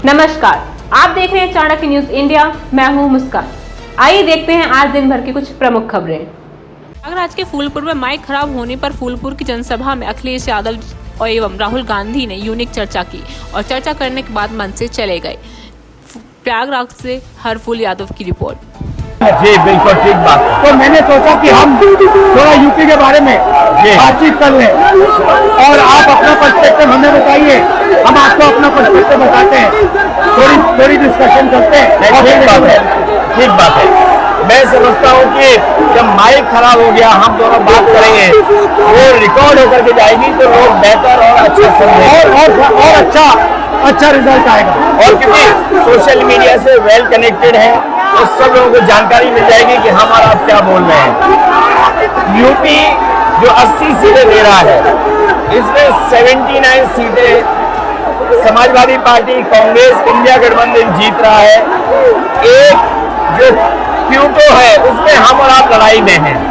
नमस्कार, आप देख रहे हैं चाणक्य न्यूज इंडिया। मैं हूं मुस्कान। आइए देखते हैं आज दिन भर की कुछ प्रमुख खबरें। प्रयागराज के फूलपुर में माइक खराब होने पर फूलपुर की जनसभा में अखिलेश यादव एवं राहुल गांधी ने यूनिक चर्चा की और चर्चा करने के बाद मंच से चले गए। प्रयागराज से हरफुल यादव की रिपोर्ट। जी बिल्कुल ठीक बात। तो मैंने सोचा कि हम थोड़ा यूपी के बारे में बातचीत कर लें और आप अपना पर्सपेक्टिव हमें बताइए, हम आपको अपना पर्सपेक्टिव बताते हैं, थोड़ी डिस्कशन करते हैं। ठीक बात है। मैं समझता हूँ कि जब माइक खराब हो गया हम दोनों बात करेंगे, वो रिकॉर्ड होकर के जाएगी तो लोग बेहतर और अच्छा समझेंगे और अच्छा रिजल्ट आएगा। और क्योंकि सोशल मीडिया से वेल कनेक्टेड है तो सब लोगों को जानकारी मिल जाएगी कि हमारा आप क्या बोल रहे हैं। यूपी जो 80 सीटें दे रहा है, इसमें 79 सीटें समाजवादी पार्टी, कांग्रेस, इंडिया गठबंधन जीत रहा है। एक जो क्यूटो है उसमें हम और आप लड़ाई में हैं।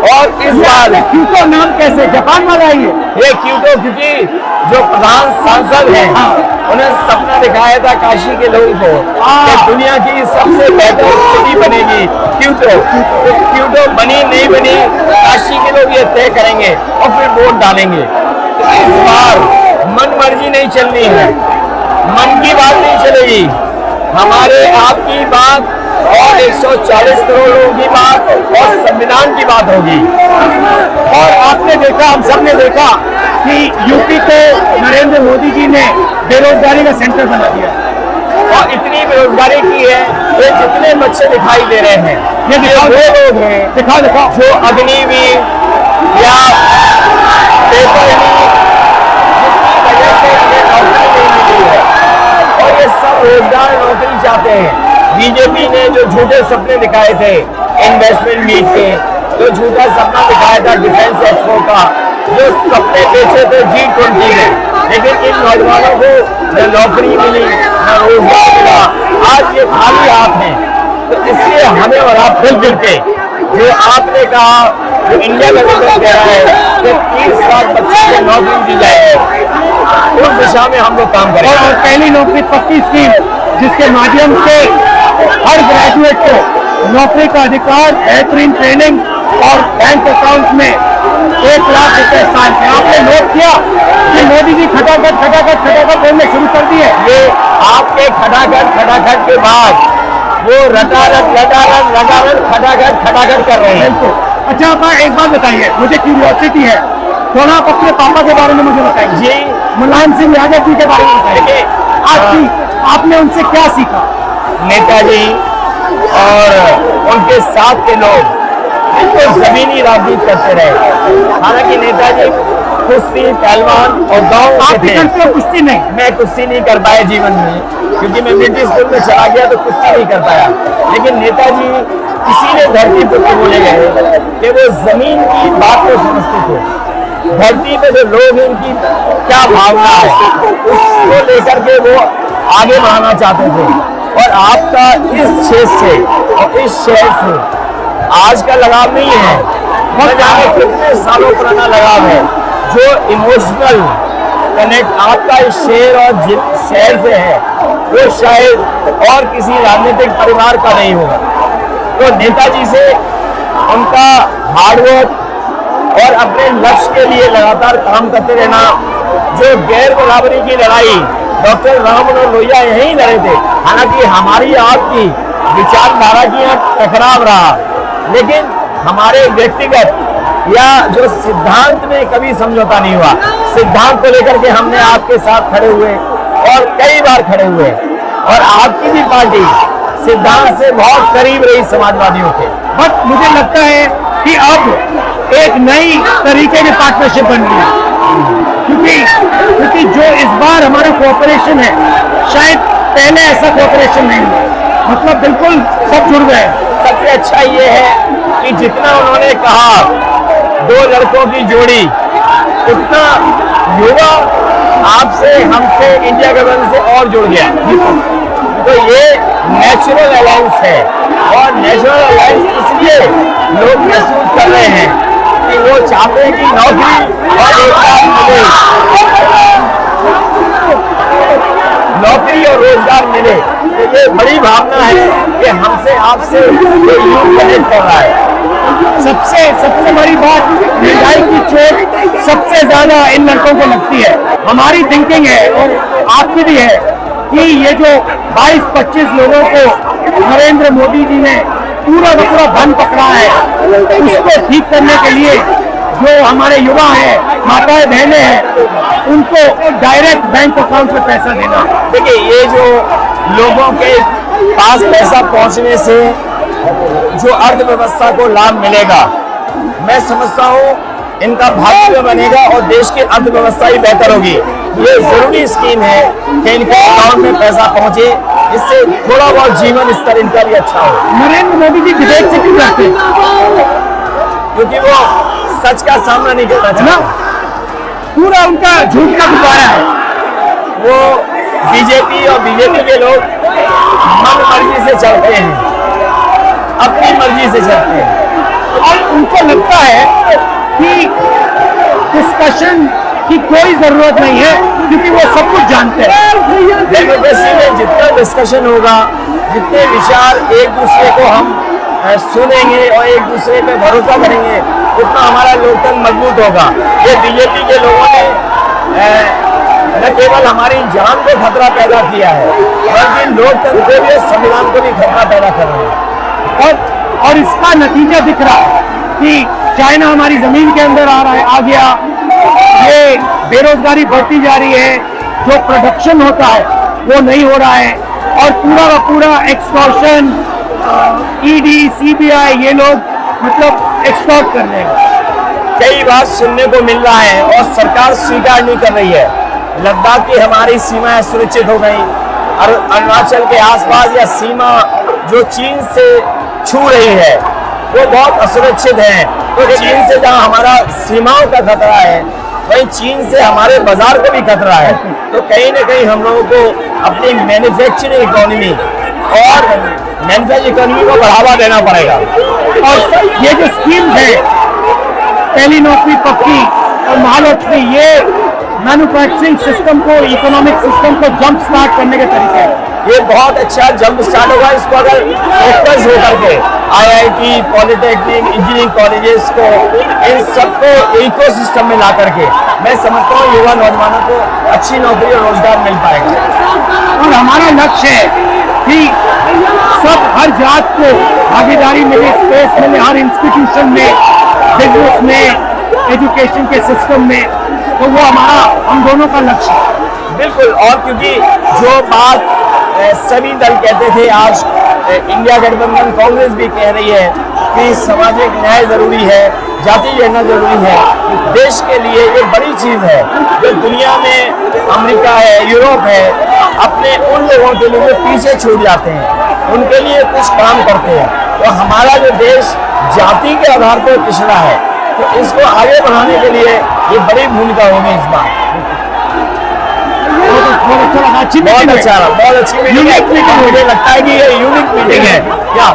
और इस बार क्यूटो नाम कैसे जापान में आई है? ये क्यूटो क्योंकि जो प्रधान सांसद हैं उन्हें सपना दिखाया था काशी के लोगों को कि दुनिया की सबसे बेहतर सिटी बनेगी क्यूटो। तो क्यूटो बनी नहीं बनी काशी के लोग ये तय करेंगे और फिर वोट डालेंगे। तो इस बार मन मर्जी नहीं चलनी है, मन की बात नहीं चलेगी, हमारे आपकी बात और 140 करोड़ लोगों की बात और संविधान की बात होगी। और आपने देखा, हम सब ने देखा कि यूपी को नरेंद्र मोदी जी ने बेरोजगारी का सेंटर बना दिया और इतनी बेरोजगारी की है। ये जितने बच्चे दिखाई दे रहे हैं ये वो लोग हैं दिखा जो अग्निवीर या पेपर जिसकी वजह से इन्हें नौकरी नहीं मिली है और ये सब रोजगार नौकरी चाहते हैं। बीजेपी ने जो झूठे सपने दिखाए थे इन्वेस्टमेंट मीट के, जो झूठा सपना दिखाया था डिफेंस एक्सपो का, जो सपने बेचे थे G20 में, लेकिन इन नौजवानों को न नौकरी मिली न रोजगार मिला। आज ये खाली हाथ हैं। तो इसलिए हमें और आप मिल के जो आपने कहा, जो इंडिया गवर्नमेंट कह रहा है कि 30 लाख बच्चों को नौकरी दी जाएगी, उस दिशा में हम लोग काम करेंगे। और पहली नौकरी पक्की स्कीम जिसके माध्यम से हर ग्रेजुएट को नौकरी का अधिकार, बेहतरीन ट्रेनिंग और बैंक अकाउंट में 1 लाख रुपए साल में। आपने नोट किया कि मोदी जी खटाखट बोलने शुरू कर दिए। ये आपके खटाखट के बाद वो रटारट खटाखट कर रहे हैं। अच्छा, आप एक बात बताइए, मुझे क्यूरियोसिटी है, थोड़ा आप अपने पापा के बारे में मुझे बताइए। जी, मुलायम सिंह यादव जी के बारे में बताइए। आपने उनसे क्या सीखा? नेताजी और उनके साथ के लोग इनको जमीनी राजनीति करते रहे। हालांकि नेताजी कुश्ती पहलवान और गाँव के थे। कुश्ती नहीं, मैं कुश्ती नहीं कर पाया जीवन में, क्योंकि मैं मिलिट्री स्कूल में चला गया तो कुश्ती नहीं कर पाया। लेकिन नेताजी इसीलिए धरती पर बोले गए कि वो जमीन की बात को समझते थे। धरती पे जो लोग हैं उनकी क्या भावना है उसको लेकर के वो आगे बढ़ाना चाहते थे। और आपका इस क्षेत्र से और इस शहर से आज का लगाव नहीं है, न जाने कितने सालों पुराना लगाव है। जो इमोशनल कनेक्ट आपका इस शहर और शहर से है वो शायद और किसी राजनीतिक परिवार का नहीं होगा। तो नेताजी से उनका हार्डवर्क और अपने लक्ष्य के लिए लगातार काम करते रहना, जो गैर बराबरी की लड़ाई डॉक्टर राम मनोहर लोहिया यहीं लड़े थे। हालांकि हमारी आपकी विचारधारा की यहाँ टकराव रहा, लेकिन हमारे व्यक्तिगत या जो सिद्धांत में कभी समझौता नहीं हुआ। सिद्धांत को लेकर के हमने आपके साथ खड़े हुए और कई बार खड़े हुए, और आपकी भी पार्टी सिद्धांत से बहुत करीब रही समाजवादियों के। बट मुझे लगता है कि अब एक नई तरीके की पार्टनरशिप बन रही है, क्योंकि जो इस बार हमारा कोऑपरेशन है, शायद पहले ऐसा कोऑपरेशन नहीं हुआ। मतलब बिल्कुल सब जुड़ गए। सबसे अच्छा ये है कि जितना उन्होंने कहा 2 लड़कों की जोड़ी, उतना युवा आपसे, हमसे, इंडिया गवर्नमेंट से और जुड़ गया। तो ये नेचुरल अलायंस है, और नेचुरल अलायंस इसलिए लोग महसूस कर रहे हैं कि वो चाहते हैं कि नौकरी और रोजगार मिले। नौकरी और रोजगार आपसे ये यूथ कनेक्ट कर रहा है। सबसे बड़ी बात, महंगाई की चोट सबसे ज्यादा इन लड़कों को लगती है। हमारी थिंकिंग है और आपकी भी है कि ये जो 22-25 लोगों को नरेंद्र मोदी जी ने पूरा का पूरा धन पकड़ा है, उसको ठीक करने के लिए जो हमारे युवा हैं, माताएं बहनें हैं, उनको डायरेक्ट बैंक अकाउंट में पैसा देना। देखिए, ये जो लोगों के पास पैसा पहुंचने से जो अर्थव्यवस्था को लाभ मिलेगा, मैं समझता हूँ इनका भाग्य बनेगा और देश की अर्थव्यवस्था ही बेहतर होगी। ये जरूरी स्कीम है कि इनके अकाउंट में पैसा पहुंचे, इससे थोड़ा बहुत जीवन स्तर इनका भी अच्छा हो। नरेंद्र मोदी जी विदेश से क्यों जाते हैं? क्योंकि वो सच का सामना नहीं करना चाहते। पूरा उनका झूठ का गुब्बारा है। वो बीजेपी और बीजेपी के लोग मन मर्जी से चलते हैं, अपनी मर्जी से चलते हैं और उनको लगता है कि डिस्कशन की कोई जरूरत नहीं है क्योंकि वो सब कुछ जानते हैं। डेमोक्रेसी में जितना डिस्कशन होगा, जितने विचार एक दूसरे को हम सुनेंगे और एक दूसरे पे भरोसा करेंगे, उतना हमारा लोकतंत्र मजबूत होगा। ये बीजेपी के लोगों ने न केवल हमारी जान को खतरा पैदा किया है, बल्कि लोकतंत्र को भी, संविधान को भी खतरा पैदा कर रहे हैं। और इसका नतीजा दिख रहा है कि चाइना हमारी जमीन के अंदर आ गया, ये बेरोजगारी बढ़ती जा रही है, जो प्रोडक्शन होता है वो नहीं हो रहा है, और पूरा का पूरा एक्सटॉर्शन, ईडी, सीबीआई, ये लोग मतलब एक्सटॉर्ट कर रहे हैं। कई बात सुनने को मिल रहा है और सरकार स्वीकार नहीं कर रही है। लद्दाख की हमारी सीमाएं सुरक्षित हो गई, और अरुणाचल के आसपास या सीमा जो चीन से छू रही है वो बहुत असुरक्षित है। तो चीन से जहां हमारा सीमाओं का खतरा है, वहीं चीन से हमारे बाजार को भी खतरा है। तो कहीं ना कहीं हम लोगों को अपनी मैन्युफैक्चरिंग इकोनॉमी और मैन्युफैक्चरिंग इकोनॉमी को बढ़ावा देना पड़ेगा। और ये जो स्कीम है, पहली नौकरी पक्की और महालक्ष्मी, ये मैन्युफैक्चरिंग सिस्टम को, इकोनॉमिक सिस्टम को जंप स्टार्ट करने के तरीके हैं। ये बहुत अच्छा जंप स्टार्ट होगा। इसको अगर फोकस होकर के IIT, पॉलिटेक्निक, इंजीनियरिंग कॉलेजेस को, इन सबको इकोसिस्टम में ला करके, मैं समझता हूँ युवा नौजवानों को अच्छी नौकरी और रोजगार मिल पाएगा। और हमारा लक्ष्य है कि सब, हर जात को भागीदारी मिले, स्पेस मिले, हर इंस्टीट्यूशन में, बिजनेस में, एजुकेशन के सिस्टम में। तो वो हमारा, हम दोनों का लक्ष्य है। बिल्कुल। और क्योंकि जो बात सभी दल कहते थे, आज इंडिया गठबंधन कांग्रेस भी कह रही है कि सामाजिक न्याय जरूरी है, जाति जनगणना जरूरी है। देश के लिए ये बड़ी चीज है। जो दुनिया में अमेरिका है, यूरोप है, अपने उन लोगों के लिए जो पीछे छूट जाते हैं, उनके लिए कुछ काम करते हैं। तो हमारा जो देश जाति के आधार पर पिछड़ा है, तो इसको आगे बढ़ाने के लिए ये बड़ी भूमिका होगी इस बार। बहुत अच्छी मीटिंग है। बहुत अच्छी मीटिंग है। मुझे लगता है कि ये यूनिक मीटिंग है क्या?